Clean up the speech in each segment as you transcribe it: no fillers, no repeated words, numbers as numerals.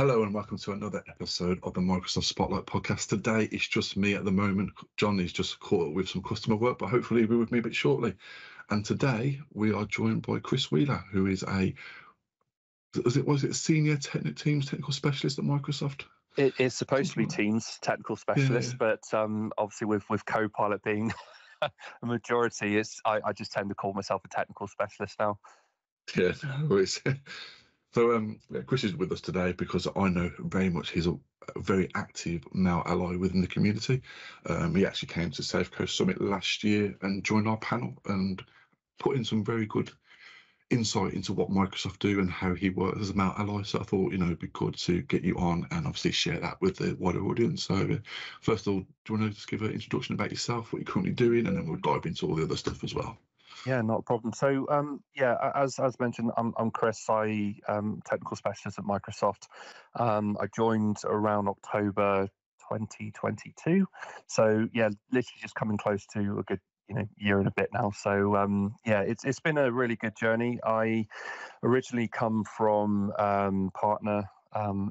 Hello and welcome to another episode of the Microsoft Spotlight podcast. Today it's just me at the moment. John is just caught up with some customer work, but hopefully he'll be with me a bit shortly. And today we are joined by Chris Wheeler, who is was it senior technical specialist at Microsoft? It is supposed to be Teams technical specialist, but obviously with Copilot being a majority, I just tend to call myself a technical specialist now. Yeah, no, so Chris is with us today because I know very much he's a very active now ally within the community. He actually came to South Coast Summit last year and joined our panel and put in some very good insight into what Microsoft do and how he works as a male ally. So I thought, it'd be good to get you on and obviously share that with the wider audience. So first of all, do you want to just give an introduction about yourself, what you're currently doing, and then we'll dive into all the other stuff as well. Yeah, not a problem. So, as mentioned, I'm Chris. I technical specialist at Microsoft. I joined around October 2022. So, literally just coming close to a good year and a bit now. So, it's been a really good journey. I originally come from partner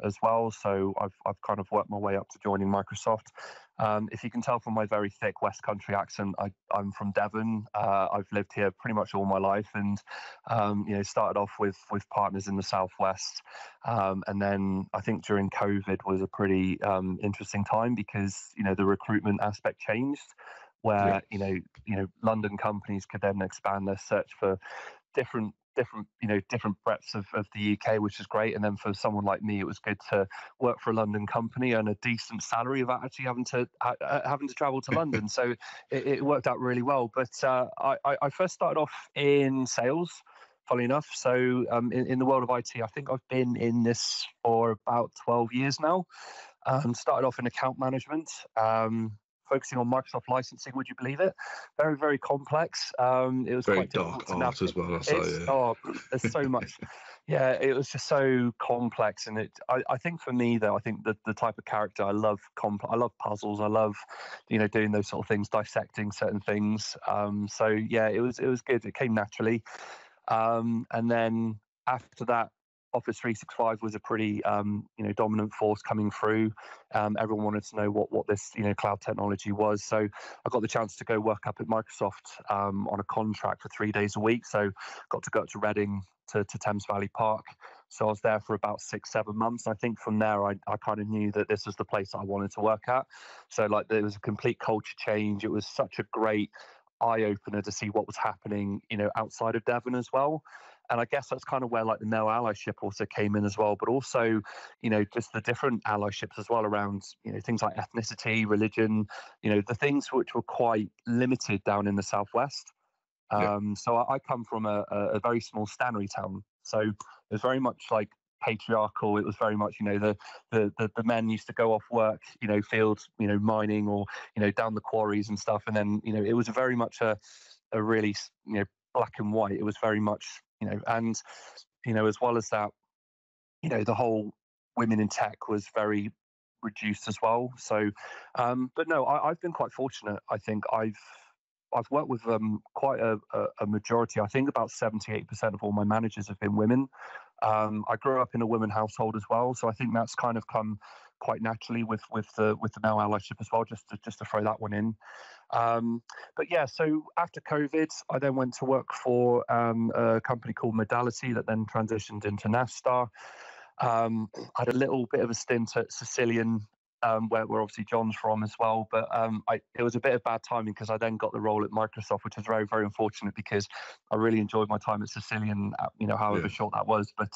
as well, so I've kind of worked my way up to joining Microsoft. If you can tell from my very thick West Country accent, I'm from Devon. I've lived here pretty much all my life, and started off with partners in the Southwest, and then I think during COVID was a pretty interesting time because the recruitment aspect changed, where London companies could then expand their search for different breadths of the UK, which is great. And then for someone like me, it was good to work for a London company and a decent salary without actually having to travel to London. So it worked out really well. But I first started off in sales, funnily enough. So in the world of IT, I think I've been in this for about 12 years now. Started off in account management. Focusing on Microsoft licensing, would you believe it? Very, very complex. It was very quite dark art as well. There's so much. Yeah, it was just so complex, and I think for me though, I think that the type of character I love puzzles. I love, doing those sort of things, dissecting certain things. It was good. It came naturally, and then after that, Office 365 was a pretty, dominant force coming through. Everyone wanted to know what this, cloud technology was. So I got the chance to go work up at Microsoft on a contract for 3 days a week. So got to go up to Reading to Thames Valley Park. So I was there for about 6-7 months. I think from there, I kind of knew that this was the place that I wanted to work at. So there was a complete culture change. It was such a great eye-opener to see what was happening, outside of Devon as well. And I guess that's kind of where the male allyship also came in as well, but also, just the different allyships as well around, things like ethnicity, religion, the things which were quite limited down in the Southwest. So I come from a very small stannery town. So it was very much patriarchal. It was very much, the men used to go off work, fields, mining or, down the quarries and stuff. And then, it was very much a really, black and white. It was very much, and, as well as that, the whole women in tech was very reduced as well. So, but no, I've been quite fortunate. I think I've worked with quite a majority. I think about 78% of all my managers have been women. I grew up in a women household as well, so I think that's kind of come quite naturally with the male allyship as well. Just to throw that one in. But yeah, so after COVID, I then went to work for a company called Modality that then transitioned into Navstar. I had a little bit of a stint at Sicilian, where obviously John's from as well. But it was a bit of bad timing because I then got the role at Microsoft, which was very, very unfortunate because I really enjoyed my time at Sicilian, however short that was. But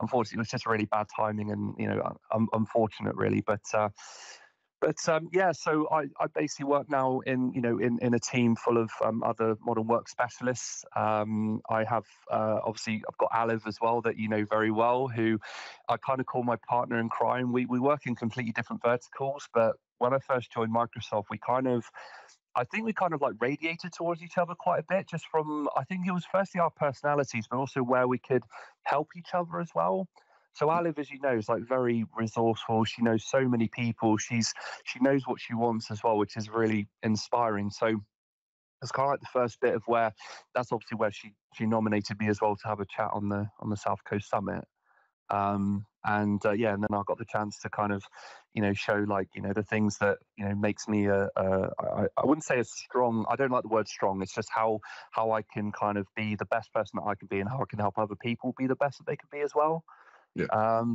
unfortunately, it was just really bad timing and, unfortunate really. But so I basically work now in a team full of other modern work specialists. I have obviously I've got Aliv as well that you know very well, who I kind of call my partner in crime. We work in completely different verticals, but when I first joined Microsoft, I think we kind of radiated towards each other quite a bit, just from, I think it was firstly our personalities, but also where we could help each other as well. So Aliv, as you know, is very resourceful. She knows so many people. She knows what she wants as well, which is really inspiring. So it's kind of the first bit of where that's obviously where she nominated me as well to have a chat on the South Coast Summit. yeah, and then I got the chance to kind of, show like, the things that, makes me I wouldn't say as strong. I don't like the word strong. It's just how I can kind of be the best person that I can be, and how I can help other people be the best that they can be as well. Yeah.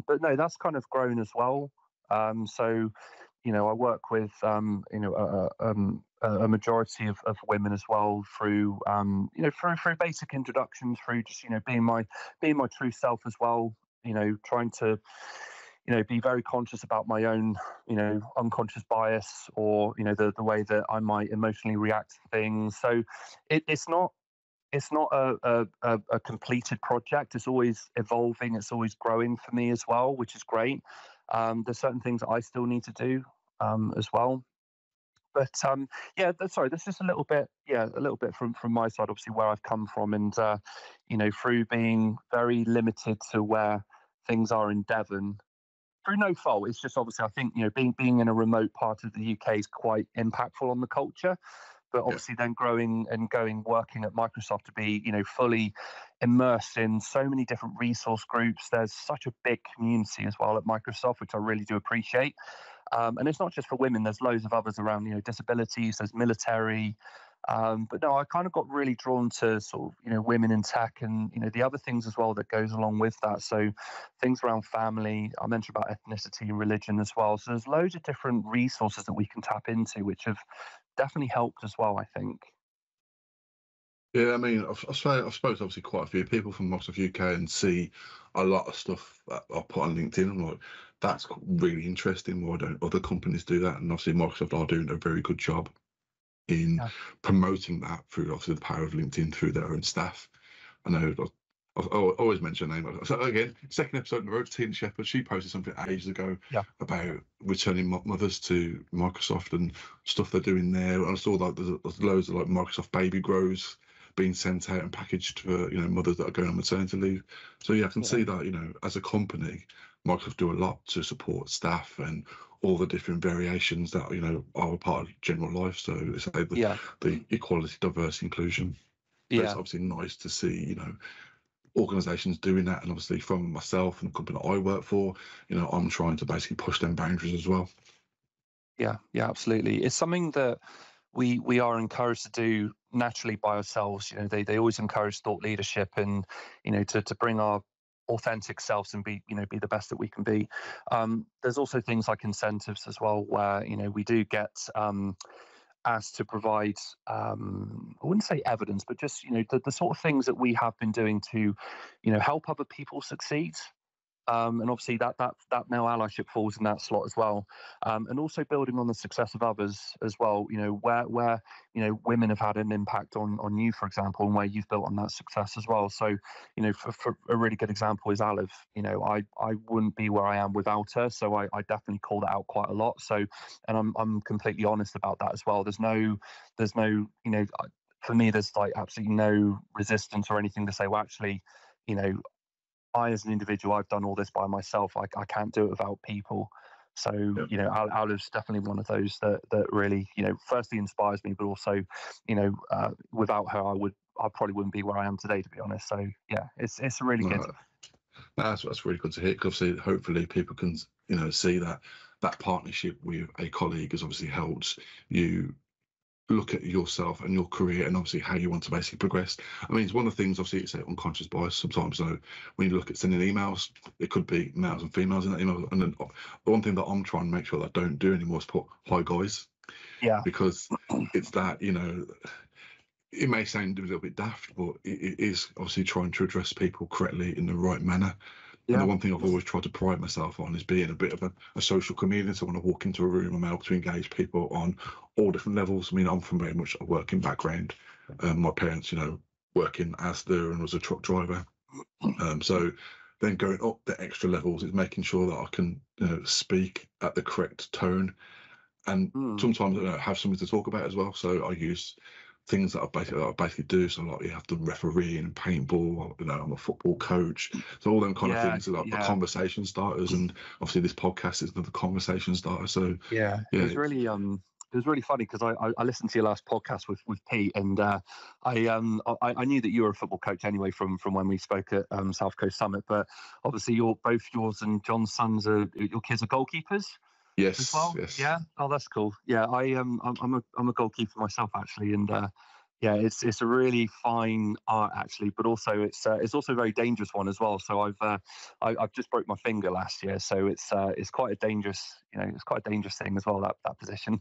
But no, that's kind of grown as well. So, I work with, a majority of women as well through, through basic introductions, through just, being my true self as well. Trying to, be very conscious about my own, unconscious bias, or, the way that I might emotionally react to things. So it's not a completed project. It's always evolving. It's always growing for me as well, which is great. There's certain things that I still need to do as well. But yeah, sorry, that's just a little bit, from my side, obviously where I've come from, and through being very limited to where things are in Devon, through no fault. It's just obviously I think being in a remote part of the UK is quite impactful on the culture. But Yeah. obviously then growing and working at Microsoft to be fully immersed in so many different resource groups. There's such a big community as well at Microsoft, which I really do appreciate. And it's not just for women. There's loads of others around, disabilities. There's military. But no, I kind of got really drawn to sort of, women in tech, and, the other things as well that goes along with that. So things around family, I mentioned about ethnicity and religion as well. So there's loads of different resources that we can tap into, which have definitely helped as well, I think. Yeah, I mean, I've spoken to obviously quite a few people from Microsoft UK and see a lot of stuff that I put on LinkedIn. I'm like, that's really interesting. Why don't other companies do that? And obviously, Microsoft are doing a very good job in Yeah. promoting that through obviously the power of LinkedIn through their own staff. I know I've always mention her name. So again, second episode in a row, Tina Shepherd, she posted something ages ago Yeah. about returning mothers to Microsoft and stuff they're doing there. And I saw like there's loads of like Microsoft baby grows being sent out and packaged for mothers that are going on maternity leave. So yeah, I can see that as a company, Microsoft do a lot to support staff and all the different variations that are a part of general life. So it's like the equality, diversity, inclusion. But it's obviously nice to see organizations doing that, and obviously from myself and the company that I work for, I'm trying to basically push them boundaries as well. Yeah, absolutely. It's something that we are encouraged to do naturally by ourselves. They always encourage thought leadership, and to bring our authentic selves and be the best that we can be. There's also things like incentives as well, where we do get asked to provide, I wouldn't say evidence, but just the sort of things that we have been doing to help other people succeed. And obviously that male allyship falls in that slot as well, and also building on the success of others as well. Where women have had an impact on you, for example, and where you've built on that success as well. So for a really good example is Olive. I wouldn't be where I am without her, so I definitely call that out quite a lot. So, and I'm completely honest about that as well. There's no for me, there's like absolutely no resistance or anything to say, well, actually, I, as an individual, I've done all this by myself. I can't do it without people. So, Olive's definitely one of those that really, firstly inspires me, but also, without her, I probably wouldn't be where I am today, to be honest. So, yeah, it's really good. That's really good to hear, because obviously, hopefully, people can, see that partnership with a colleague has obviously helped you look at yourself and your career, and obviously how you want to basically progress. I mean, it's one of the things, obviously, it's an unconscious bias sometimes. So when you look at sending emails, it could be males and females in that email. And then the one thing that I'm trying to make sure that I don't do anymore is put "hi guys," because it's that it may sound a little bit daft, but it is obviously trying to address people correctly in the right manner. And the one thing I've always tried to pride myself on is being a bit of a social chameleon. So when I walk into a room, I'm able to engage people on all different levels. I mean, I'm from very much a working background. My parents, working as and was a truck driver. So then going up the extra levels is making sure that I can speak at the correct tone, and sometimes have something to talk about as well. So I use things that I basically do. So like you have to referee and paintball. I'm a football coach. So all them kind of things are like conversation starters. And obviously this podcast is another conversation starter. So it's really it was really funny because I listened to your last podcast with Pete, and I knew that you were a football coach anyway from when we spoke at South Coast Summit. But obviously, both yours and John's sons your kids are goalkeepers as Yes, well. yes. Yeah. Oh, that's cool. Yeah, I'm a goalkeeper myself actually, and yeah, it's a really fine art actually, but also it's also a very dangerous one as well. So I've just broke my finger last year, so it's quite a dangerous, it's quite a dangerous thing as well, that position.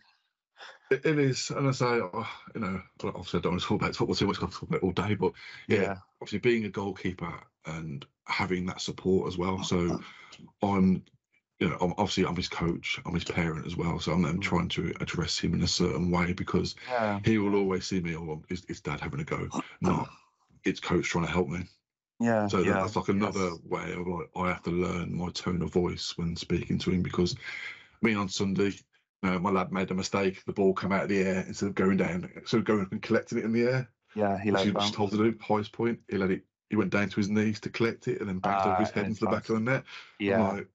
It is, and I say, obviously I don't want to talk about football too much. I can talk about it all day, but yeah, obviously being a goalkeeper and having that support as well. So I'm I'm his coach, I'm his parent as well. So I'm then trying to address him in a certain way because he will always see me, is dad having a go? Not, it's coach trying to help me. Yeah. So that's like another way of like, I have to learn my tone of voice when speaking to him because on Sunday, my lad made a mistake. The ball came out of the air instead of going down. So going and collecting it in the air. Yeah, he let it was told to do highest point. He let it. He went down to his knees to collect it and then backed over his head into the back of the net. Yeah. I'm like,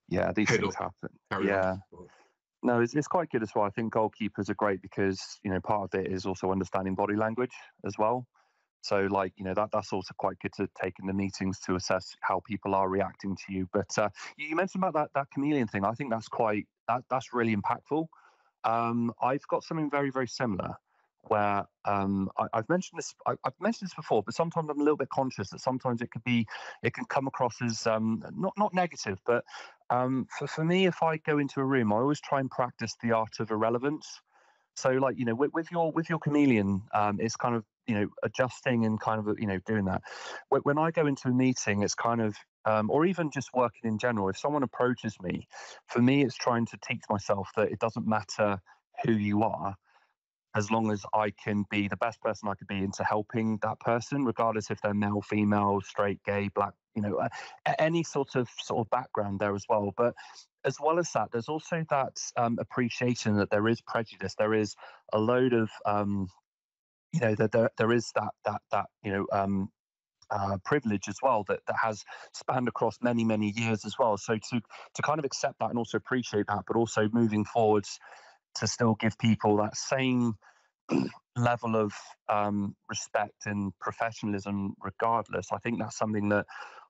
yeah, these things happen. Yeah. No, it's quite good as well. I think goalkeepers are great because part of it is also understanding body language as well. So that's also quite good to take in the meetings to assess how people are reacting to you. But you mentioned about that chameleon thing. I think that's really impactful. I've got something very, very similar where I've mentioned this. I've mentioned this before, but sometimes I'm a little bit conscious that sometimes it can come across as not negative, but for me, if I go into a room, I always try and practice the art of irrelevance. So with your chameleon, it's kind of adjusting and kind of doing that. When I go into a meeting, it's kind of or even just working in general. If someone approaches me, for me, it's trying to teach myself that it doesn't matter who you are, as long as I can be the best person I could be into helping that person, regardless if they're male, female, straight, gay, black, any sort of background there as well. But as well as that, there's also that appreciation that there is prejudice. There is a load of, that there is that privilege as well that has spanned across many, many years as well. So to kind of accept that and also appreciate that, but also moving forwards to still give people that same level of respect and professionalism regardless. I think that's something that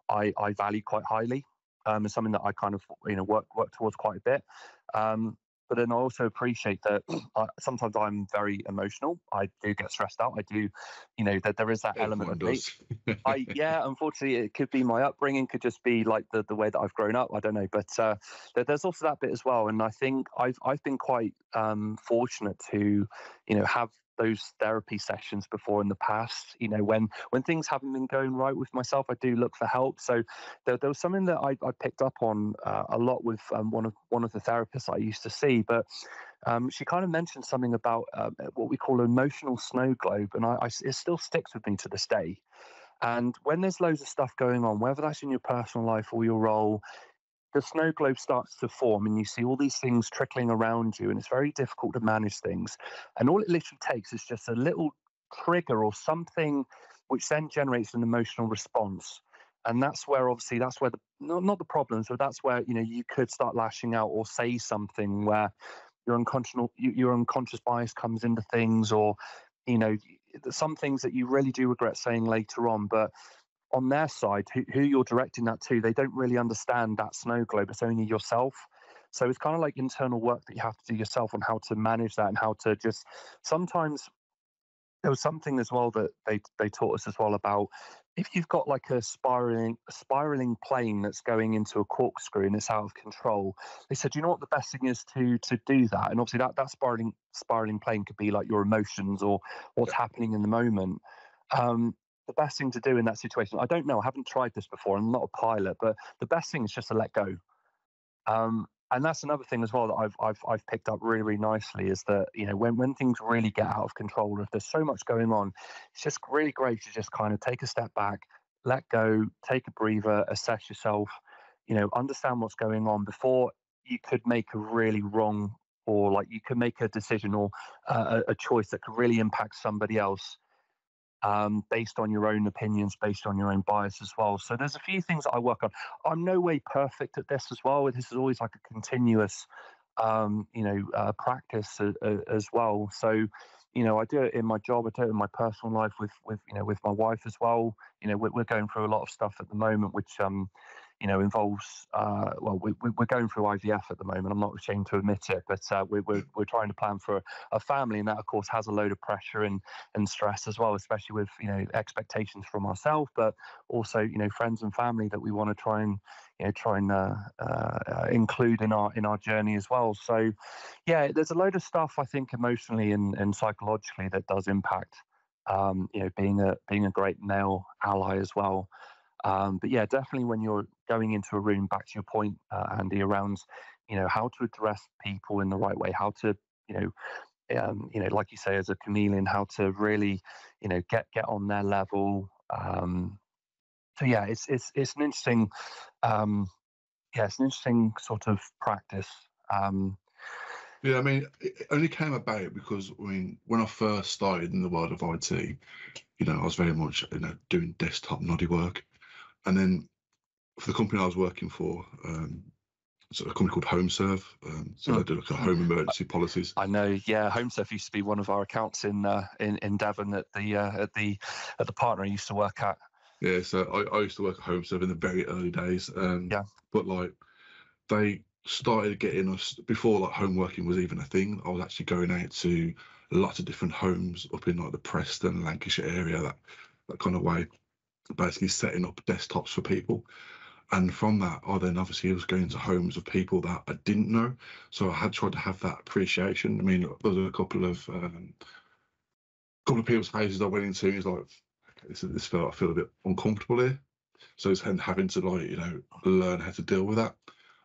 I value quite highly. It's something that I kind of work towards quite a bit. But then I also appreciate that sometimes I'm very emotional. I do get stressed out. I do, that there is that element of me. Unfortunately, it could be my upbringing, could just be like the way that I've grown up. I don't know, but there's also that bit as well. And I think I've been quite fortunate to, have those therapy sessions before in the past. When things haven't been going right with myself, I do look for help. So there was something that I picked up on a lot with one of the therapists I used to see. But she kind of mentioned something about what we call emotional snow globe, and it still sticks with me to this day. And when there's loads of stuff going on, whether that's in your personal life or your role, the snow globe starts to form and you see all these things trickling around you, and it's very difficult to manage things. And all it literally takes is just a little trigger or something which then generates an emotional response. And that's where not the problems, but that's where you could start lashing out or say something where your unconscious bias comes into things, or some things that you really do regret saying later on. But on their side, who you're directing that to, they don't really understand that snow globe. It's only yourself. So it's kind of like internal work that you have to do yourself on how to manage that and how to just sometimes. There was something as well that they taught us as well about if you've got like a spiraling plane that's going into a corkscrew and it's out of control. They said, you know what the best thing is to do that, and obviously that spiraling plane could be like your emotions or what's happening in the moment. The best thing to do in that situation, I don't know, I haven't tried this before, I'm not a pilot, but the best thing is just to let go. And that's another thing as well that I've picked up really, really nicely is that, when things really get out of control, or if there's so much going on, it's just really great to just kind of take a step back, let go, take a breather, assess yourself, understand what's going on before you could make a really wrong, or like you could make a decision or a choice that could really impact somebody else. Based on your own opinions, based on your own bias as well. So there's a few things that I work on. I'm no way perfect at this as well. This is always like a continuous practice as well. So, I do it in my job. I do it in my personal life with my wife as well. We're going through a lot of stuff at the moment, which involves we're going through IVF at the moment. I'm not ashamed to admit it, but we're trying to plan for a family, and that of course has a load of pressure and stress as well, especially with expectations from ourselves, but also friends and family that we want to include in our journey as well. So yeah, there's a load of stuff I think emotionally and psychologically that does impact being a great male ally as well. But yeah, definitely when you're going into a room, back to your point, Andy, around how to address people in the right way, how to like you say, as a chameleon, how to really get on their level. So yeah, it's an interesting it's an interesting sort of practice. Yeah, I mean, it only came about because I mean, when I first started in the world of IT, I was very much doing desktop noddy work, and then for the company I was working for, so a company called HomeServe, so they do like a home emergency policies. I know, yeah. HomeServe used to be one of our accounts in Devon at the partner I used to work at. Yeah, so I used to work at HomeServe in the very early days, Yeah. but like they started getting us before like home working was even a thing. I was actually going out to lots of different homes up in like the Preston, Lancashire area, that kind of way, basically setting up desktops for people. And from that, I then obviously was going to homes of people that I didn't know. So I had tried to have that appreciation. I mean, there was a couple of people's houses I went into. It's like, okay, I feel a bit uncomfortable here. So it's having to learn how to deal with that.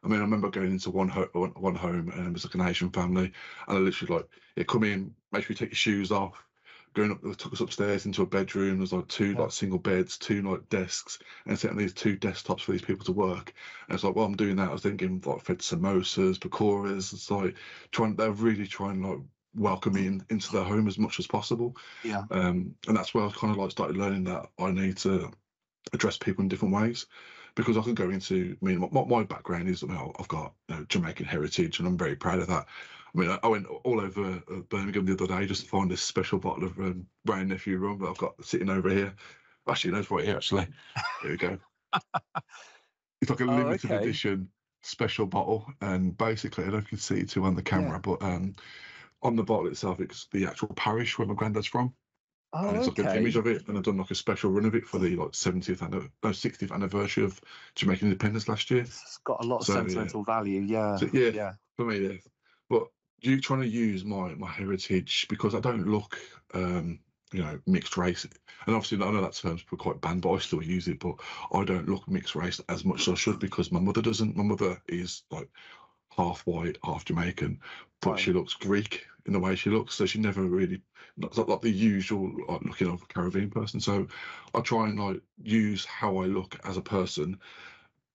I mean, I remember going into one home and it was like an Asian family, and I literally come in, make sure you take your shoes off. Going up, they took us upstairs into a bedroom. There's like two like single beds, two like desks, and setting these two desktops for these people to work. And it's like while I'm doing that, I was thinking like fed samosas, pakoras. It's like they're really trying like welcome me into their home as much as possible. Yeah. And that's where I kind of like started learning that I need to address people in different ways, because I could go into, I mean, my background is, I've got Jamaican heritage, and I'm very proud of that. I mean, I went all over Birmingham the other day just to find this special bottle of Brown Nephew rum that I've got sitting over here. Actually, no, it's right here, actually. There we go. It's like a limited edition special bottle, and basically, I don't know if you can see it too on the camera, but on the bottle itself, it's the actual parish where my granddad's from. And it's like an image of it, and I've done like a special run of it for the like 60th anniversary of Jamaican independence last year. It's got a lot of sentimental value, yeah. So, yeah, for me, yeah. But you trying to use my heritage, because I don't look, mixed race, and obviously I know that term's quite banned, but I still use it. But I don't look mixed race as much as I should, because my mother doesn't. My mother is like half white, half Jamaican, but she looks Greek in the way she looks. So she never really, not like the usual looking of a Caribbean person. So I try and like use how I look as a person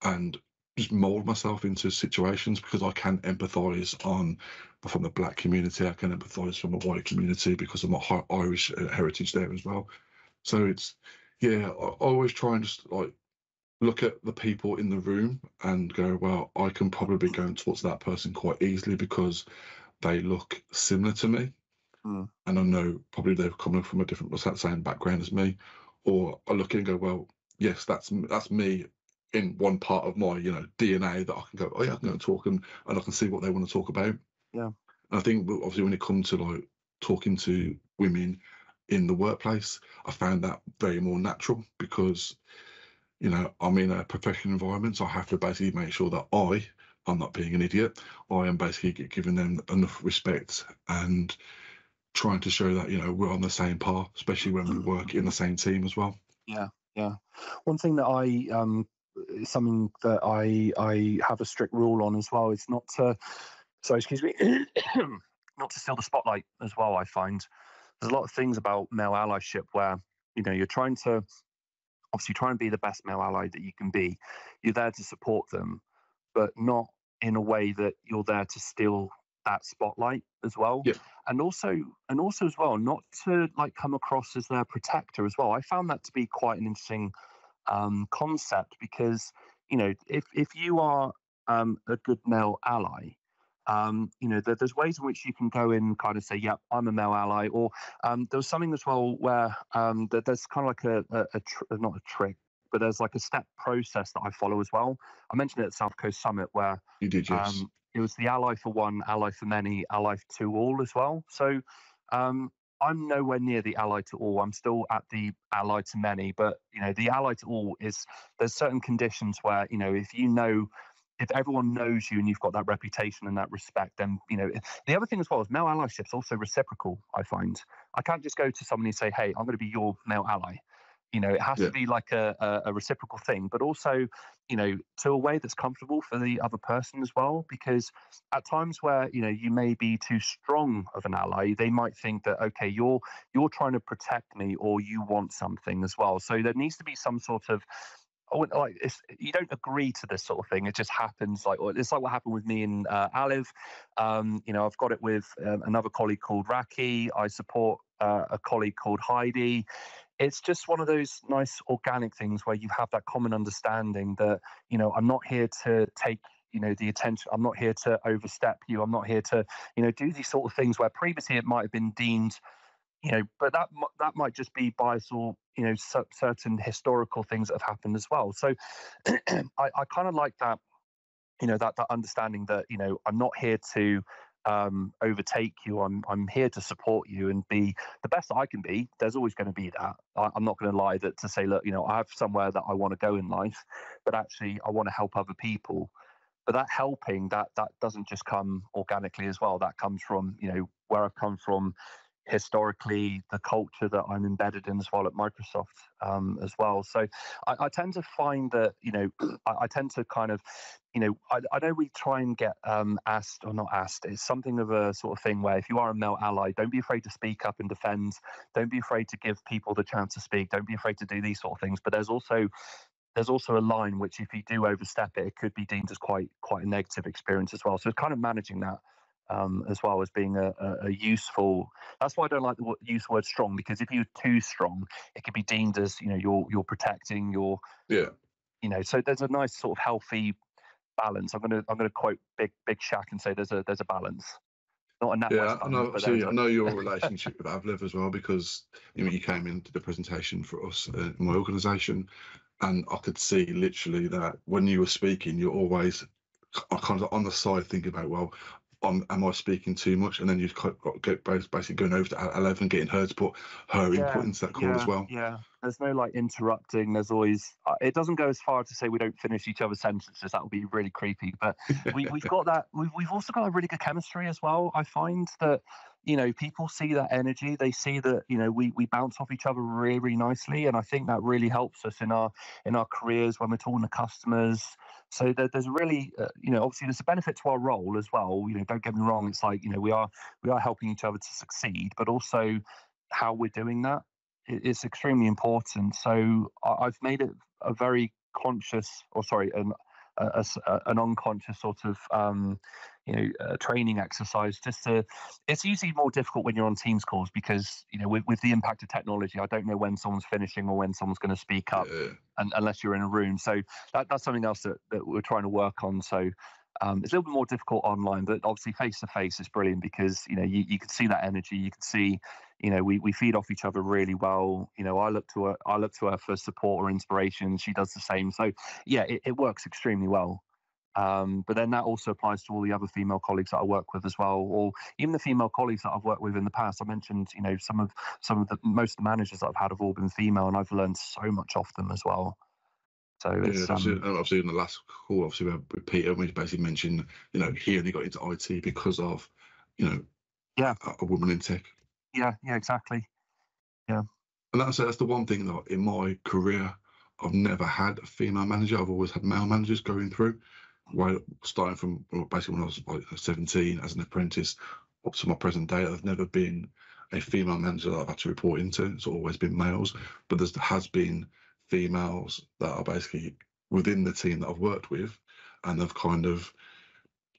and just mold myself into situations, because I can empathize from the black community. I can empathize from the white community because of my Irish heritage there as well. So it's, I always try and just like look at the people in the room and go, well, I can probably go and talk to that person quite easily because they look similar to me. And I know probably they're coming from a different, what's that saying, background as me. Or I look in and go, well, yes, that's me in one part of my, DNA, that I can go, oh yeah, I can go and talk, and I can see what they want to talk about. Yeah. And I think obviously when it comes to like talking to women in the workplace, I found that very more natural, because I'm in a professional environment, so I have to basically make sure that I'm not being an idiot. I am basically giving them enough respect and trying to show that, we're on the same path, especially when we work in the same team as well. Yeah, yeah. One thing that something that I have a strict rule on as well is not to, sorry, excuse me, not to steal the spotlight as well. I find there's a lot of things about male allyship where, you're trying to obviously try and be the best male ally that you can be. You're there to support them, but not in a way that you're there to steal that spotlight as well. Yeah. And also as well, not to like come across as their protector as well. I found that to be quite an interesting concept, because if you are a good male ally, there's ways in which you can go in and kind of say, yep, I'm a male ally. Or there was something as well where there's kind of like not a trick, but there's like a step process that I follow as well. I mentioned it at South Coast Summit where You did, yes. it was the ally for one, ally for many, ally to all as well. So I'm nowhere near the ally to all. I'm still at the ally to many, but the ally to all is there's certain conditions where if everyone knows you and you've got that reputation and that respect, then the other thing as well is male allyship is also reciprocal. I find I can't just go to somebody and say, "Hey, I'm going to be your male ally." It has Yeah. to be like a reciprocal thing, but also, to a way that's comfortable for the other person as well. Because at times where you may be too strong of an ally, they might think that okay, you're trying to protect me or you want something as well. So there needs to be some sort of you don't agree to this sort of thing. It just happens. It's like what happened with me and Aliv. I've got it with another colleague called Raki. I support a colleague called Heidi. It's just one of those nice organic things where you have that common understanding that I'm not here to take the attention. I'm not here to overstep you. I'm not here to do these sort of things where previously it might have been deemed but that might just be bias or certain historical things that have happened as well. So I kind of like that that understanding that I'm not here to overtake you. I'm here to support you and be the best that I can be. There's always going to be that. I'm not going to lie that to say, look, I have somewhere that I want to go in life, but actually I want to help other people. But that helping that doesn't just come organically as well. That comes from where I've come from historically, the culture that I'm embedded in as well at Microsoft as well. So I tend to find that I tend to kind of I know we try and get asked or not asked. It's something of a sort of thing where if you are a male ally, don't be afraid to speak up and defend. Don't be afraid to give people the chance to speak. Don't be afraid to do these sort of things. But there's also a line which, if you do overstep it, it could be deemed as quite a negative experience as well. So it's kind of managing that as well as being a useful. That's why I don't like the use the word strong, because if you're too strong, it could be deemed as you're protecting. So there's a nice sort of healthy balance. I'm gonna quote Big Shaq and say there's a balance. Not a NatWest balance, but there is I know your relationship with Avlev as well, because you came into the presentation for us in my organisation, and I could see literally that when you were speaking, you're always kind of on the side thinking about, well, am I speaking too much? And then you've got basically going over to 11 and getting her to put her input into that call as well. Yeah, there's no interrupting. There's always it doesn't go as far to say we don't finish each other's sentences. That would be really creepy. But we've got that. We've also got a really good chemistry as well. I find that people see that energy. They see that we bounce off each other really, really nicely, and I think that really helps us in our careers when we're talking to customers. So there's really, obviously there's a benefit to our role as well. Don't get me wrong. It's like, we are helping each other to succeed, but also how we're doing that is extremely important. So I've made it a very conscious, or sorry, an unconscious sort of, training exercise. It's usually more difficult when you're on Teams calls because, with the impact of technology, I don't know when someone's finishing or when someone's going to speak up, unless you're in a room. So that's something else that we're trying to work on. So it's a little bit more difficult online, but obviously face to face is brilliant because you can see that energy. You can see we feed off each other really well. I look to her for support or inspiration. She does the same. So yeah, it works extremely well. But then that also applies to all the other female colleagues that I work with as well, or even the female colleagues that I've worked with in the past. I mentioned, some of the most of the managers that I've had have all been female, and I've learned so much off them as well. So it's obviously in the last call, obviously with Peter, we basically mentioned, he only got into IT because of, a woman in tech. Yeah, exactly. Yeah, and that's the one thing that in my career I've never had a female manager. I've always had male managers going through. Starting from basically when I was like 17 as an apprentice up to my present day, I've never been a female manager that I've had to report into. It's always been males, but there has been females that are basically within the team that I've worked with, and I've kind of,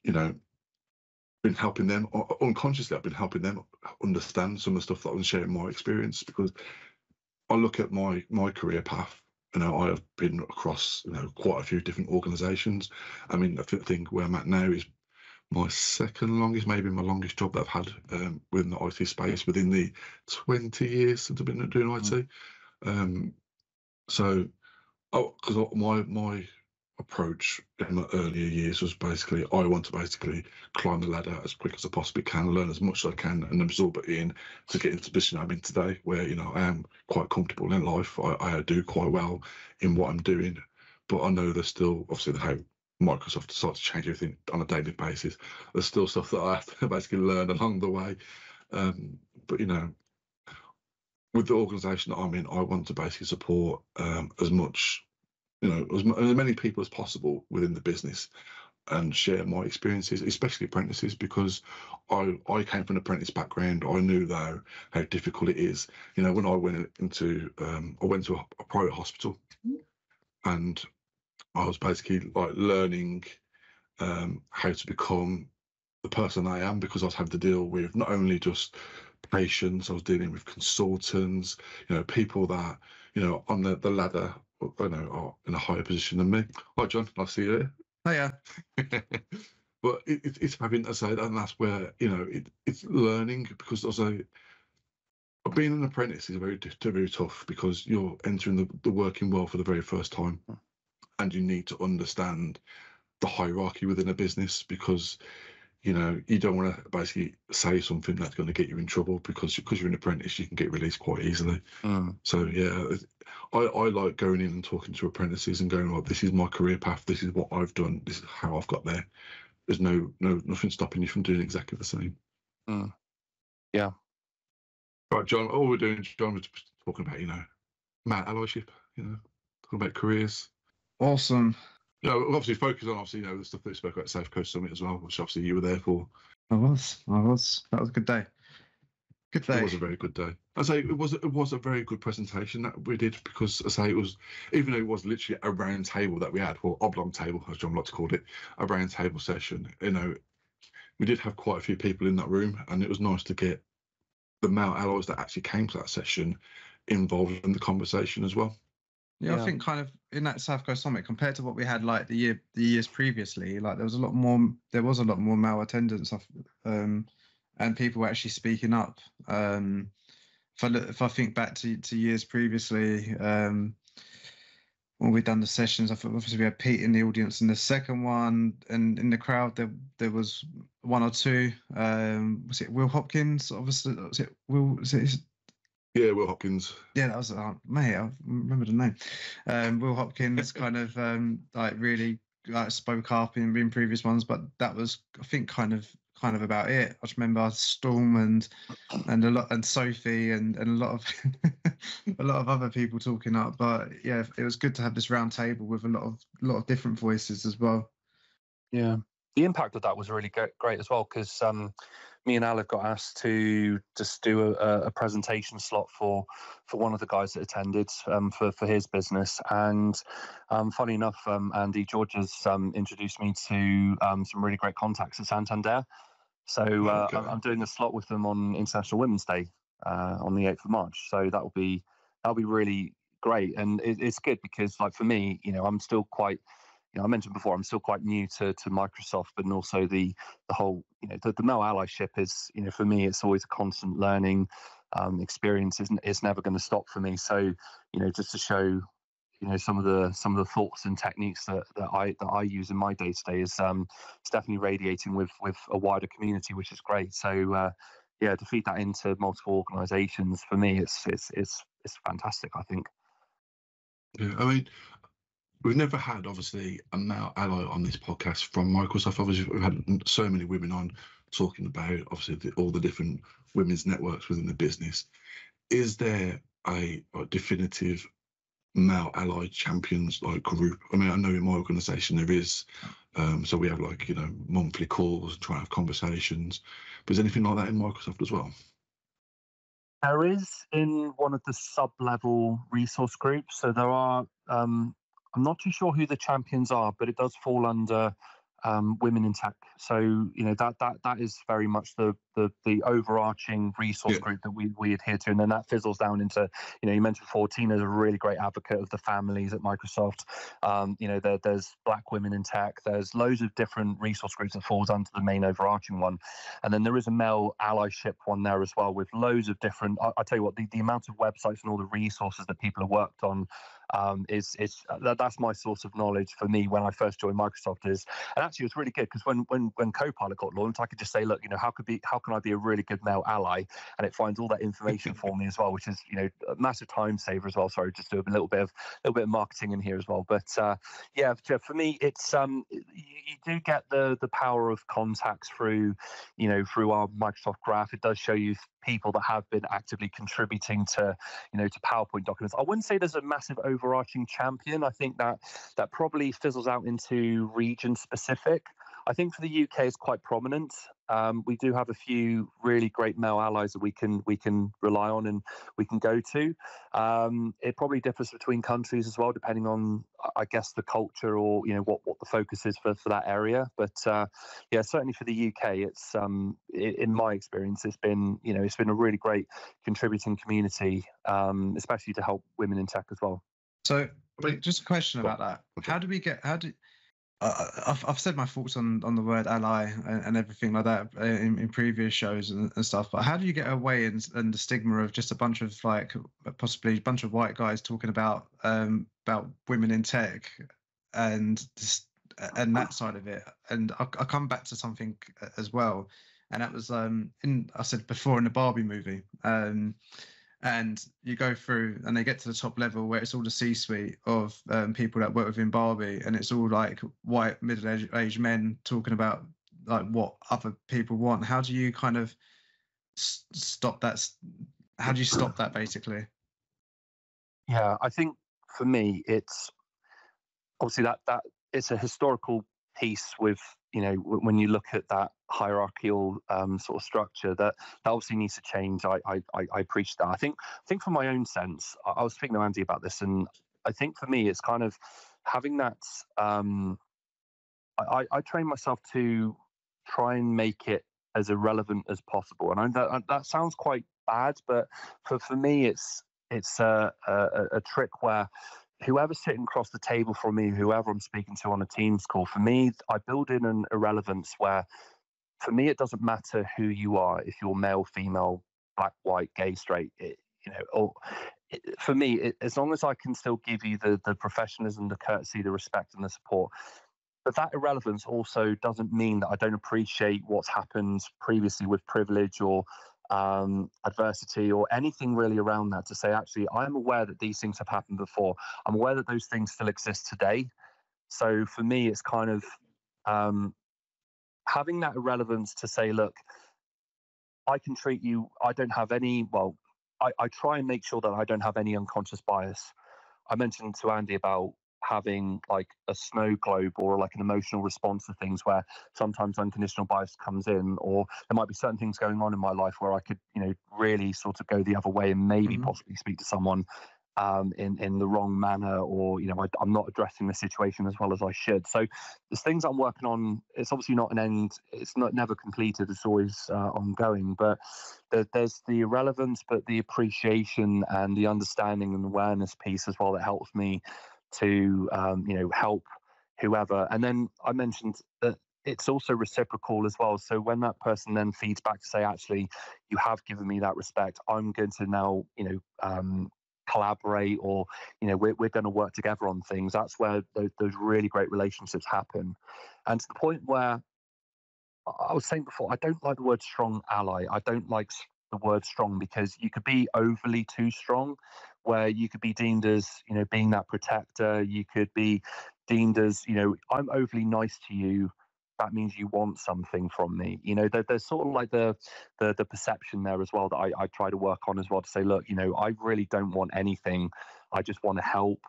been helping them unconsciously. I've been helping them understand some of the stuff that I'm sharing my experience, because I look at my career path. I have been across quite a few different organisations. I mean, I think where I'm at now is my second longest, maybe my longest job that I've had within the IT space within the 20 years since I've been doing IT. So, because my approach in my earlier years was basically I want to basically climb the ladder as quick as I possibly can, learn as much as I can, and absorb it in to get into the position I'm in today, where I am quite comfortable in life. I do quite well in what I'm doing, but I know there's still obviously how Microsoft decides to change everything on a daily basis. There's still stuff that I have to basically learn along the way, but with the organisation that I'm in, I want to basically support as much, as many people as possible within the business and share my experiences, especially apprentices, because I came from an apprentice background. I knew though how difficult it is. When I went into, I went to a private hospital, and I was basically like learning how to become the person I am, because I was having to deal with not only just patients, I was dealing with consultants, people that, on the ladder, are in a higher position than me. Hi, John, nice to see you here. Oh yeah. But it's having to say that, and that's where, it's learning, because also being an apprentice is very tough, because you're entering the working world for the very first time, and you need to understand the hierarchy within a business, because you don't want to basically say something that's going to get you in trouble, because you're an apprentice, you can get released quite easily. So yeah, I like going in and talking to apprentices and going, well, this is my career path, this is what I've done, this is how I've got there. There's nothing stopping you from doing exactly the same. Yeah. Right, John, all we're doing, John, was talking about, male allyship, talking about careers. Awesome. We'll obviously focus on the stuff that we spoke about at South Coast Summit as well, which obviously you were there for. I was. That was a good day. Good day. It was a very good day. I say it was a very good presentation that we did, because I say it was, even though it was literally a round table that we had, or oblong table, as John likes to call it, a round table session. We did have quite a few people in that room, and it was nice to get the male allies that actually came to that session involved in the conversation as well. Yeah, I think kind of in that South Coast Summit, compared to what we had like the years previously, like there was a lot more male attendance, and people were actually speaking up. If I think back to years previously, when we'd done the sessions, I thought obviously we had Pete in the audience in the second one, and in the crowd there was one or two. Was it Will Hopkins? Obviously, was it Will? Yeah, Will Hopkins. Yeah, that was mate. I remember the name. Will Hopkins kind of like really spoke up in previous ones, but that was, I think, kind of about it. I just remember Storm and Sophie and a lot of a lot of other people talking up. But yeah, it was good to have this round table with a lot of different voices as well. Yeah, the impact of that was really great as well, because me and Al got asked to just do a presentation slot for one of the guys that attended for his business. And funny enough, Andy George has introduced me to some really great contacts at Santander. So I'm doing a slot with them on International Women's Day on the 8th of March. So that'll be really great. And it's good because, like, for me, I'm still quite, I mentioned before, I'm still quite new to Microsoft, but also the whole, the male allyship is, for me, it's always a constant learning experience. It's never going to stop for me. So, just to show, some of the thoughts and techniques that I use in my day to day is it's definitely radiating with a wider community, which is great. So yeah, to feed that into multiple organisations, for me, it's fantastic, I think. Yeah, I mean, we've never had, obviously, a male ally on this podcast from Microsoft. Obviously, we've had so many women on talking about, obviously, all the different women's networks within the business. Is there a definitive male ally champions group? I mean, I know in my organisation there is. So we have monthly calls and try and have conversations. But is anything like that in Microsoft as well? There is in one of the sub-level resource groups. So there are, I'm not too sure who the champions are, but it does fall under women in tech. So that is very much the overarching resource group that we adhere to, and then that fizzles down into, you mentioned before, Tina's a really great advocate of the families at Microsoft. There's Black women in tech. There's loads of different resource groups that falls under the main overarching one, and then there is a male allyship one there as well, with loads of different. I tell you what, the amount of websites and all the resources that people have worked on that's my source of knowledge for me when I first joined Microsoft. And actually it was really good because when Copilot got launched, I could just say, look, how can I be a really good male ally, and it finds all that information for me as well, which is a massive time saver as well. Sorry, just do a little bit of marketing in here as well. But for me, it's you do get the power of contacts through our Microsoft Graph. It does show you people that have been actively contributing to to PowerPoint documents. I wouldn't say there's a massive overarching champion. I think that probably fizzles out into region specific. I think for the UK it's quite prominent. We do have a few really great male allies that we can rely on and we can go to. It probably differs between countries as well, depending on, I guess, the culture or what the focus is for that area. But certainly for the UK, it's in my experience, it's been a really great contributing community, especially to help women in tech as well. So, just a question about that. I've said my thoughts on the word ally and everything like that in previous shows and stuff, but how do you get away and the stigma of just a bunch of possibly a bunch of white guys talking about women in tech and that side of it? And I'll come back to something as well, and that was I said before, in the Barbie movie. And you go through and they get to the top level where it's all the C-suite of people that work within Barbie, and it's all like white middle-aged men talking about like what other people want. How do you kind of stop that? How do you stop that basically? Yeah, I think for me, it's obviously that it's a historical piece with, when you look at that hierarchical sort of structure, that obviously needs to change. I appreciate that. I think from my own sense, I was speaking to Andy about this, and I think for me, it's kind of having that. I train myself to try and make it as irrelevant as possible, and I know that sounds quite bad, but for me, it's a trick where whoever's sitting across the table from me, whoever I'm speaking to on a Teams call, for me, I build in an irrelevance where, for me, it doesn't matter who you are, if you're male, female, black, white, gay, straight, for me, as long as I can still give you the professionalism, the courtesy, the respect and the support. But that irrelevance also doesn't mean that I don't appreciate what's happened previously with privilege or adversity or anything really around that, to say, actually, I'm aware that these things have happened before. I'm aware that those things still exist today. So for me, it's kind of having that irrelevance to say, look, I can treat you, I don't have any, I try and make sure that I don't have any unconscious bias. I mentioned to Andy about having like a snow globe or like an emotional response to things where sometimes unconditional bias comes in, or there might be certain things going on in my life where I could, really sort of go the other way and maybe possibly speak to someone in the wrong manner, or I'm not addressing the situation as well as I should. So there's things I'm working on. It's obviously not an end. It's never completed. It's always ongoing. But there's the irrelevance, but the appreciation and the understanding and awareness piece as well that helps me to help whoever. And then I mentioned that it's also reciprocal as well. So when that person then feeds back to say, actually, you have given me that respect, I'm going to now collaborate, or we're going to work together on things. That's where those really great relationships happen. And to the point where I was saying before, I don't like the word strong ally. I don't like the word strong, because you could be overly too strong, where you could be deemed as being that protector. You could be deemed as I'm overly nice to you, that means you want something from me. There's sort of like the perception there as well that I try to work on as well, to say, look, I really don't want anything. I just want to help.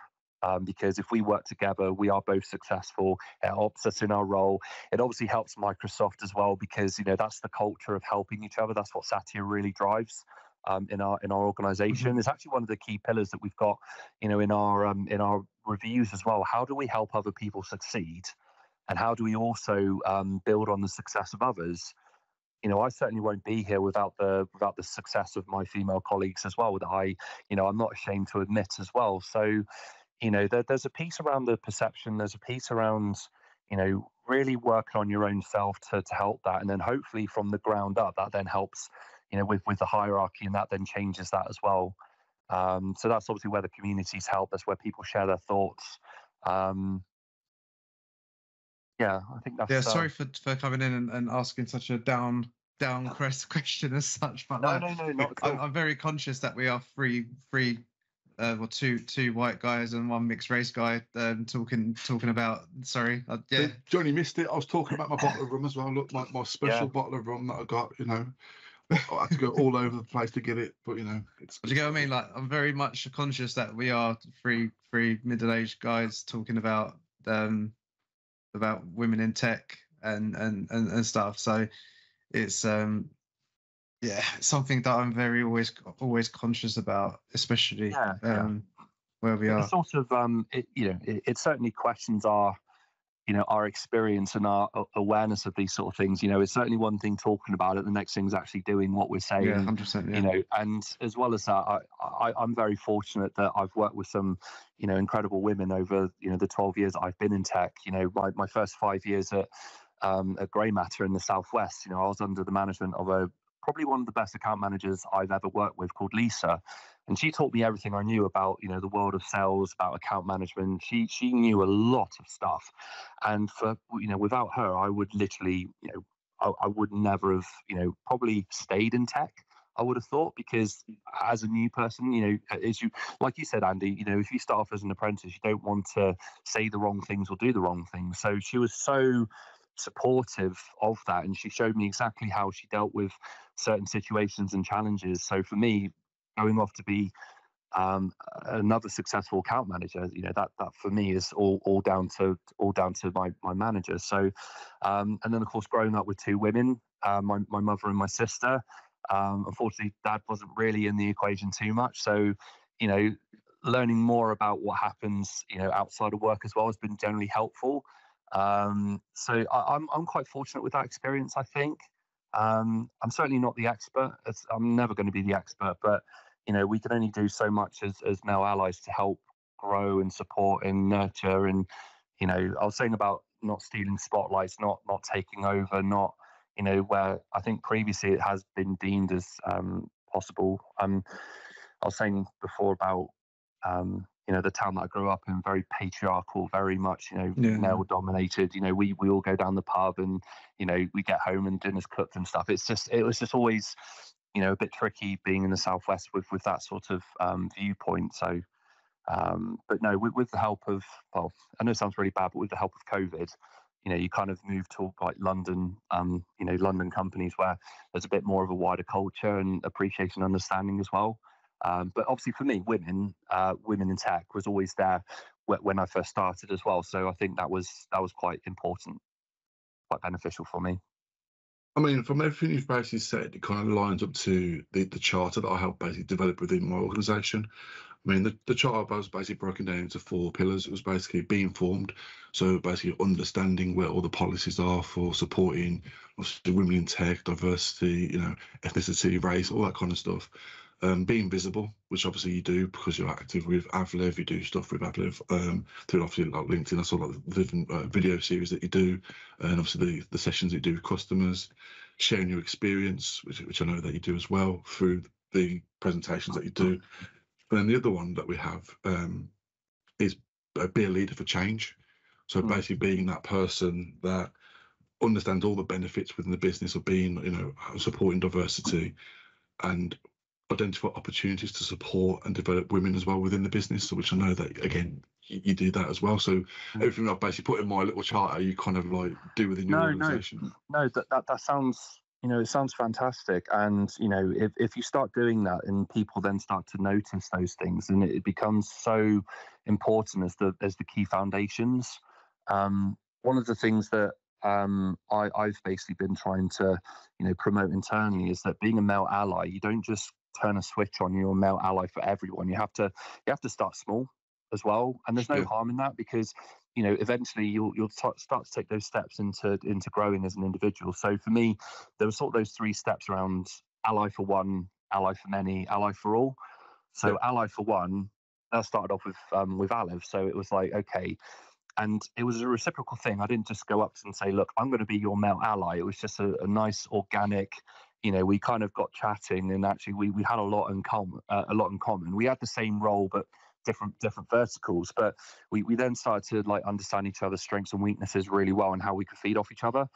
Because if we work together, we are both successful. It helps us in our role. It obviously helps Microsoft as well, because that's the culture of helping each other. That's what Satya really drives in our organization. It's actually one of the key pillars that we've got, in our reviews as well. How do we help other people succeed? and how do we also build on the success of others. I certainly won't be here without the success of my female colleagues as well, that I'm not ashamed to admit as well. So, there's a piece around the perception, there's a piece around, really working on your own self to help that. And then hopefully from the ground up, that then helps, with the hierarchy, and that then changes that as well. So that's obviously where the communities help. That's where people share their thoughts. Yeah, I think that's. Yeah, sorry for coming in and asking such a down question as such, but no, not at all. I'm very conscious that we are two white guys and one mixed race guy talking about. Sorry, yeah. Johnny missed it. I was talking about my bottle of rum as well. Look, my special bottle of rum that I got. I had to go all over the place to get it, but it's. Do you get what I mean? Like, I'm very much conscious that we are three middle-aged guys talking about women in tech and stuff. So it's something that I'm very always conscious about, especially where we are. It's sort of it certainly questions our experience and our awareness of these sort of things. It's certainly one thing talking about it, the next thing is actually doing what we're saying. Yeah, 100%. And as well as that, I'm very fortunate that I've worked with some incredible women over the 12 years I've been in tech. My first 5 years at Grey Matter in the Southwest, I was under the management of probably one of the best account managers I've ever worked with, called Lisa. And she taught me everything I knew about, the world of sales, about account management. She knew a lot of stuff. And without her, I would literally, I would never have, probably stayed in tech, I would have thought, because as a new person, like you said, Andy, if you start off as an apprentice, you don't want to say the wrong things or do the wrong things. So she was so supportive of that, and she showed me exactly how she dealt with certain situations and challenges. So for me, going off to be another successful account manager, that for me is all down to my manager. So and then of course growing up with two women, my mother and my sister, unfortunately Dad wasn't really in the equation too much, so learning more about what happens outside of work as well has been generally helpful. So I'm quite fortunate with that experience, I think. I'm certainly not the expert. I'm never going to be the expert, but we can only do so much as male allies to help grow and support and nurture. And I was saying about not stealing spotlights, not taking over, not where I think previously it has been deemed as possible. I was saying before about the town that I grew up in, very patriarchal, very much, male dominated. We all go down the pub and, we get home and dinner's cooked and stuff. It was just always, a bit tricky being in the Southwest with that sort of viewpoint. So, but no, with the help of, well, I know it sounds really bad, but with the help of COVID, you kind of move to like London, London companies where there's a bit more of a wider culture and appreciation and understanding as well. But obviously for me, women in tech was always there when I first started as well. So I think that was quite important, quite beneficial for me. I mean, from everything you've basically said, it kind of lines up to the charter that I helped basically develop within my organisation. I mean, the charter was basically broken down into 4 pillars. It was basically being informed, so basically understanding where all the policies are for supporting obviously women in tech, diversity, ethnicity, race, all that kind of stuff. Being visible, which obviously you do because you're active with Avlev, you do stuff with Avlev through obviously like LinkedIn. I saw like the different video series that you do, and obviously the sessions that you do with customers, sharing your experience, which I know that you do as well through the presentations that you do. And then the other one that we have is be a leader for change. So basically being that person that understands all the benefits within the business of being, supporting diversity and identify opportunities to support and develop women as well within the business, which I know that again you do that as well. So everything I've basically put in my little charter, you kind of like do within your organisation. No, that sounds it sounds fantastic. And if you start doing that and people then start to notice those things, and it becomes so important as the key foundations. One of the things that I've basically been trying to promote internally is that being a male ally, you don't just turn a switch on, you're a male ally for everyone. You have to start small as well, and there's no harm in that, because eventually you'll start to take those steps into growing as an individual. So for me, there were sort of those 3 steps around ally for one, ally for many, ally for all. So ally for one, that started off with Olive. So it was like, okay, and it was a reciprocal thing. I didn't just go up and say, look, I'm going to be your male ally. It was just a nice organic, we kind of got chatting, and actually we had a lot in common. We had the same role, but different verticals. But we then started to like understand each other's strengths and weaknesses really well, and how we could feed off each other.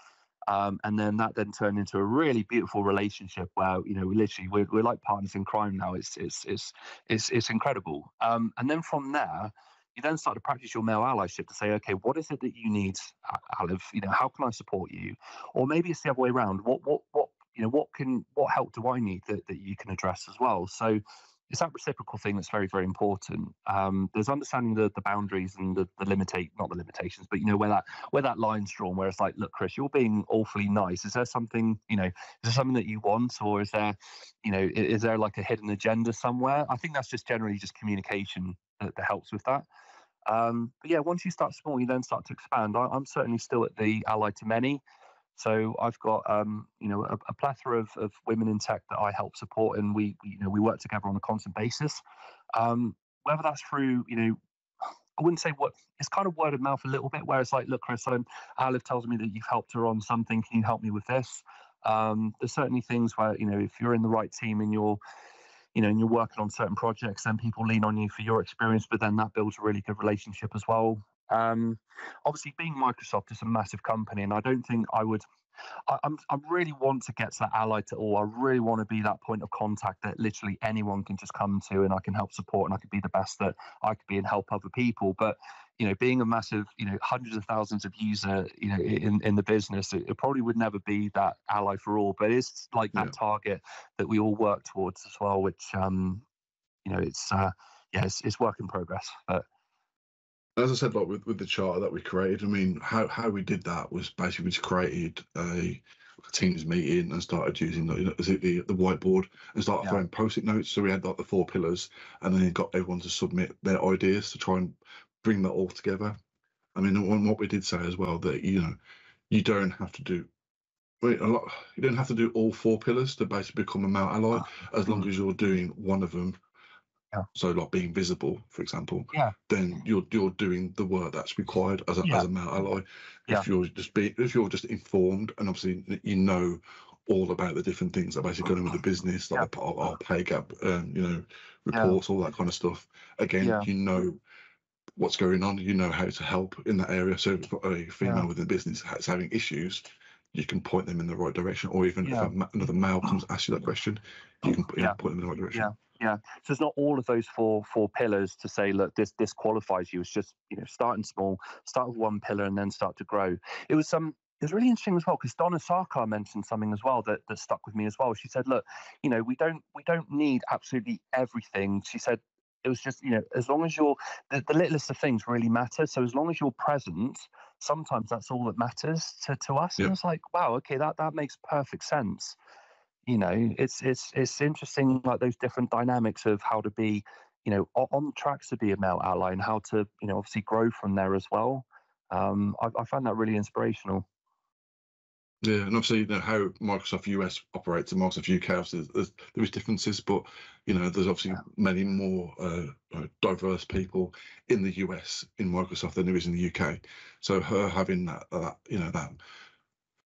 And then that then turned into a really beautiful relationship where we're like partners in crime now. It's incredible. And then from there, you then start to practice your male allyship to say, okay, what is it that you need, Olive? How can I support you? Or maybe it's the other way around. What help do I need that you can address as well? So it's that reciprocal thing that's very, very important. There's understanding the boundaries and not the limitations, but where that line's drawn, where it's like, look, Chris, you're being awfully nice. Is there something, that you want, or is there like a hidden agenda somewhere? I think that's just generally just communication that helps with that. But yeah, once you start small, you then start to expand. I'm certainly still at the ally to many. So I've got a plethora of women in tech that I help support, and we work together on a constant basis. Whether that's through I wouldn't say it's kind of word of mouth a little bit, where it's like, look, Chris, Olive tells me that you've helped her on something. Can you help me with this? There's certainly things where if you're in the right team and you're working on certain projects, then people lean on you for your experience, but then that builds a really good relationship as well. Obviously, being Microsoft is a massive company, and I don't think I really want to get to that ally to all. I really want to be that point of contact that literally anyone can just come to, and I can help support, and I can be the best that I could be and help other people. But being a massive, hundreds of thousands of user, in the business, it probably would never be that ally for all. But it's like that target that we all work towards as well, which it's work in progress. But as I said, like with the charter that we created, I mean, how we did that was basically we just created a Teams meeting and started using the whiteboard and started throwing post-it notes. So we had like the 4 pillars, and then got everyone to submit their ideas to try and bring that all together. I mean, what we did say as well, that you don't have to do you don't have to do all 4 pillars to basically become a male ally, as long as you're doing one of them. So like being visible, for example, then you're doing the work that's required as a male ally. If you're just informed, and obviously all about the different things that basically going on with the business, like our pay gap, reports, all that kind of stuff. Again, what's going on, how to help in that area. So if a female within the business is having issues, you can point them in the right direction, or even if another male comes to ask you that question, you can point them in the right direction. Yeah. So it's not all of those four pillars to say, look, this qualifies you. It's just starting small, start with one pillar, and then start to grow. It was really interesting as well, because Donna Sarkar mentioned something as well that stuck with me as well. She said, look, we don't need absolutely everything. She said it was just as long as you're the littlest of things really matter. So as long as you're present, sometimes that's all that matters to us. And it's like, wow, okay, that makes perfect sense. It's interesting, like those different dynamics of how to be, on tracks to be a male ally, and how to, obviously grow from there as well. I found that really inspirational. Yeah, and obviously how Microsoft US operates and Microsoft UK, there is differences, but there's obviously many more diverse people in the US in Microsoft than there is in the UK. So her having that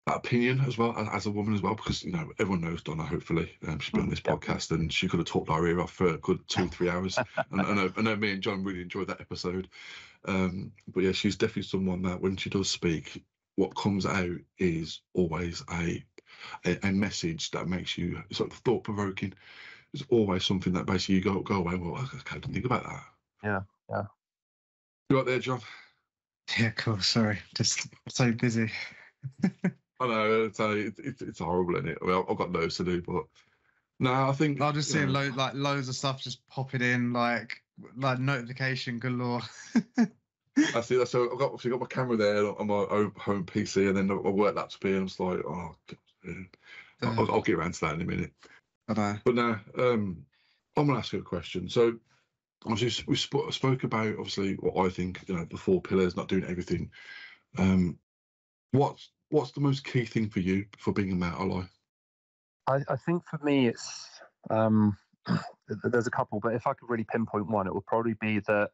opinion as well as a woman as well, because everyone knows Donna. Hopefully, she's been on this podcast, and she could have talked our ear off for a good 2-3 hours. And I know me and John really enjoyed that episode. But yeah, she's definitely someone that when she does speak, what comes out is always a message that makes you sort of thought provoking. It's always something that basically you go away. Well, I didn't think about that. Yeah. You right there, John? Yeah, cool. Sorry, just so busy. I know, it's horrible, isn't it? Well, I've got loads to do, but no, I think I'll just see loads of stuff just popping in, like notification galore. I see that. So I've got my camera there on my home PC, and then my work laptop here, and I'm just like, oh, God, I'll get around to that in a minute. I know. But now, I'm gonna ask you a question. So obviously we spoke about obviously what I think, you know, the 4 pillars, not doing everything. What's the most key thing for you for being a male ally? I think for me, it's there's a couple, but if I could really pinpoint one, it would probably be that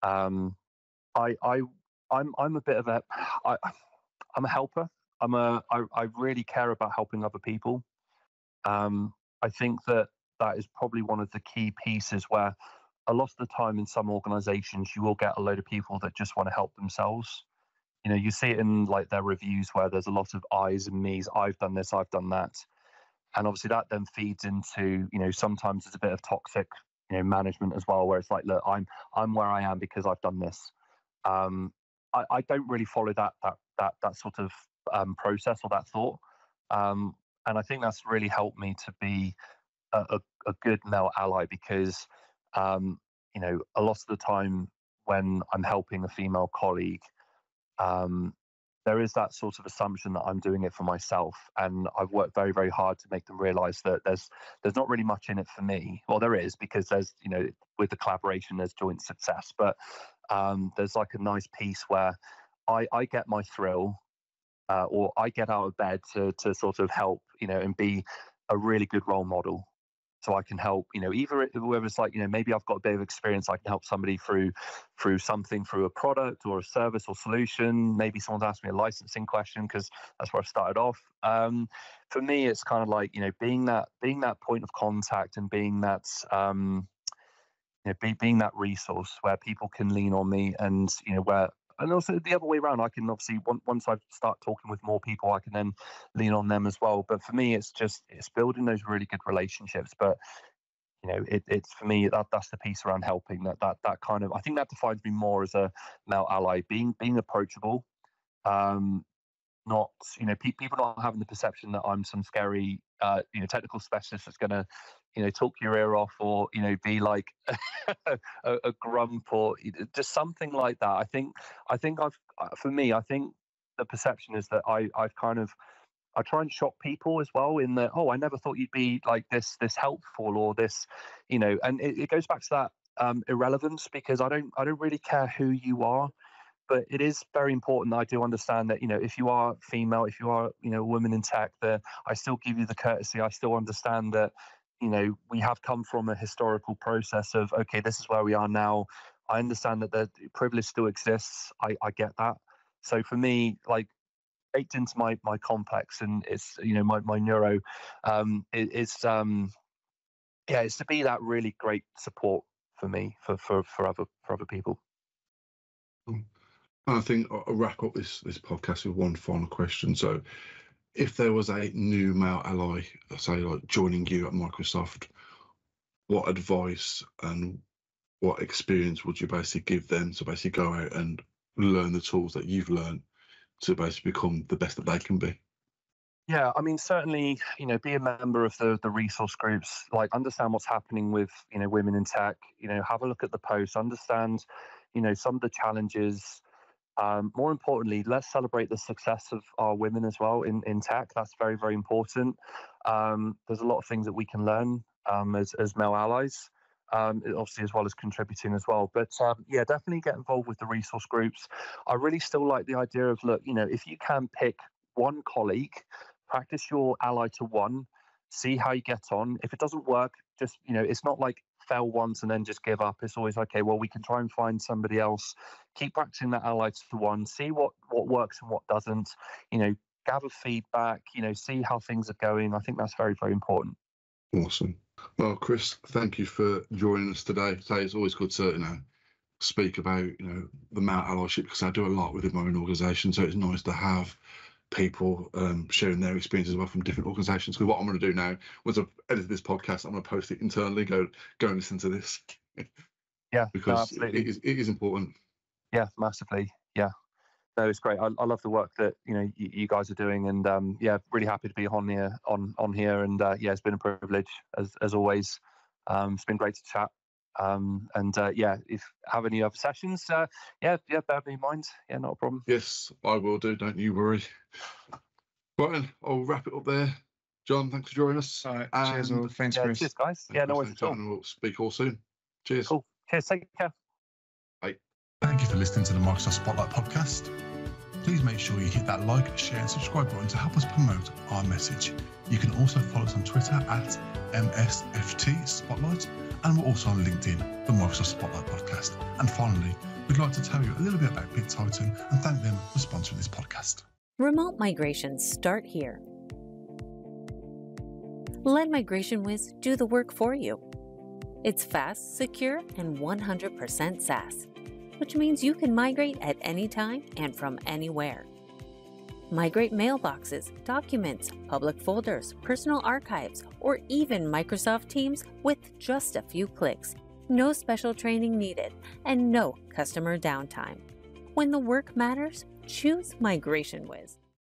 um, I I'm a bit of a I, I'm a helper. I really care about helping other people. I think that that is probably one of the key pieces where a lot of the time in some organizations you will get a load of people that just want to help themselves. You know, you see it in like their reviews where there's a lot of I's and me's. I've done this, I've done that, and obviously that then feeds into, you know, sometimes it's a bit of toxic, you know, management as well, where it's like, look, I'm where I am because I've done this. I don't really follow that sort of process or that thought, and I think that's really helped me to be a good male ally because, you know, a lot of the time when I'm helping a female colleague, um, there is that sort of assumption that I'm doing it for myself, and I've worked very, very hard to make them realise that there's not really much in it for me. Well, there is because there's, you know, with the collaboration, there's joint success, but there's like a nice piece where I get my thrill, or I get out of bed to sort of help, you know, and be a really good role model. So I can help, you know, either whether it's like, you know, maybe I've got a bit of experience, I can help somebody through something, through a product or a service or solution. Maybe someone's asked me a licensing question because that's where I started off. For me, it's kind of like, you know, being that point of contact and being that you know, being that resource where people can lean on me, and you know, where, and also the other way around, I can obviously once I start talking with more people, I can then lean on them as well. But for me, it's building those really good relationships. But you know, it's for me that's the piece around helping, that kind of, I think that defines me more as a male ally, being approachable, um, not, you know, people not having the perception that I'm some scary you know, technical specialist that's going to, you know, talk your ear off, or you know, be like a grump, or just something like that. I think I've for me, I think the perception is that I've kind of, I try and shock people as well in that, oh, I never thought you'd be like this helpful or this, you know, and it goes back to that irrelevance, because I don't really care who you are, but it is very important that I do understand that, you know, if you are female, if you are, you know, a woman in tech, that I still give you the courtesy. I still understand that, you know, we have come from a historical process of, okay, this is where we are now. I understand that the privilege still exists. I get that. So for me, like, baked into my complex, and it's, you know, my neuro, it's yeah, it's to be that really great support for me, for other people. And I think I'll wrap up this podcast with one final question. So, if there was a new male ally, say like joining you at Microsoft, what advice and what experience would you basically give them to basically go out and learn the tools that you've learned to basically become the best that they can be? Yeah, I mean, certainly, you know, be a member of the resource groups, like understand what's happening with, you know, women in tech, you know, have a look at the posts, understand, you know, some of the challenges. More importantly, let's celebrate the success of our women as well in tech. That's very, very important. There's a lot of things that we can learn as male allies, obviously, as well as contributing as well. But yeah, definitely get involved with the resource groups. I really still like the idea of, look, you know, if you can pick one colleague, practice your ally to one, see how you get on. If it doesn't work, just, you know, it's not like fail once and then just give up. It's always, okay, well, we can try and find somebody else. Keep practicing that ally to one, see what works and what doesn't, you know, gather feedback, you know, see how things are going. I think that's very, very important. Awesome. Well, Chris, thank you for joining us today. It's always good to, you know, speak about, you know, the male allyship, because I do a lot within my own organisation. So it's nice to have people sharing their experiences as well from different organisations. Because what I'm going to do now, once I've edited this podcast, I'm going to post it internally. Go and listen to this. Yeah, because no, absolutely. It is important. Yeah, massively. Yeah. No, it's great. I love the work that, you know, you guys are doing, and yeah, really happy to be on here, and yeah, it's been a privilege as always. It's been great to chat, and yeah, if have any other sessions, yeah, bear me in mind. Yeah, not a problem. Yes, I will do. Don't you worry. Right then, I'll wrap it up there. John, thanks for joining us. All right, cheers all. Thanks, Yeah, Chris. cheers, guys. Yeah, no worries at all. And we'll speak all soon. Cheers. Cool. Cheers. Cheers. Take care. Thank you for listening to the Microsoft Spotlight podcast. Please make sure you hit that like, share and subscribe button to help us promote our message. You can also follow us on Twitter at MSFT Spotlight, and we're also on LinkedIn, the Microsoft Spotlight podcast. And finally, we'd like to tell you a little bit about BitTitan and thank them for sponsoring this podcast. Remote migrations start here. Let Migration Wiz do the work for you. It's fast, secure, and 100% SaaS, which means you can migrate at any time and from anywhere. Migrate mailboxes, documents, public folders, personal archives, or even Microsoft Teams with just a few clicks. No special training needed and no customer downtime. When the work matters, choose Migration Wiz.